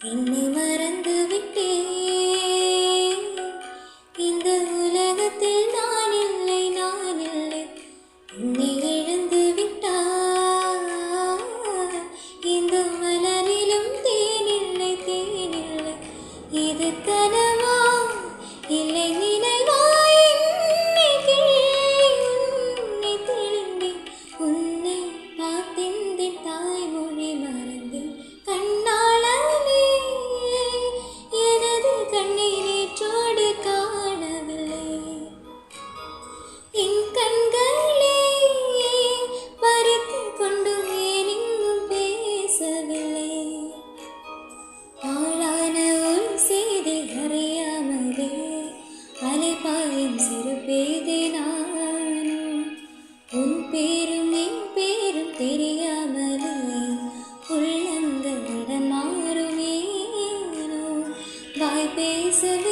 என்னை மறந்து விட்டேன். இந்த உலகத்தில் நான் இல்லை, நான் இல்லை. என்னை இழந்து விட்டார். இந்த மலரிலும் தேனில்லை, தேனில்லை. இது கனவா இல்லை நினைவா? என்னை கிள்ளி உன்னை தெளிந்தேன். உன்னை பார்த்தெந்தேன், தாய்மொழி மறந்தேன். கண்ணாளனே எனது கண்ணை நேற்றோடு காணவில்லை. என் கண்களே பறித்து கொண்டு ஏன் இன்னும் பேசவில்லை? ஆளான ஒரு செய்தி அறியாமலே அலைபாயும் சிறு பேதை நானும். உன் பேரும் என் பேரும் தெரியாமலே உள்ளங்களிடம் மாறுமேனோ. வாய் பேசவே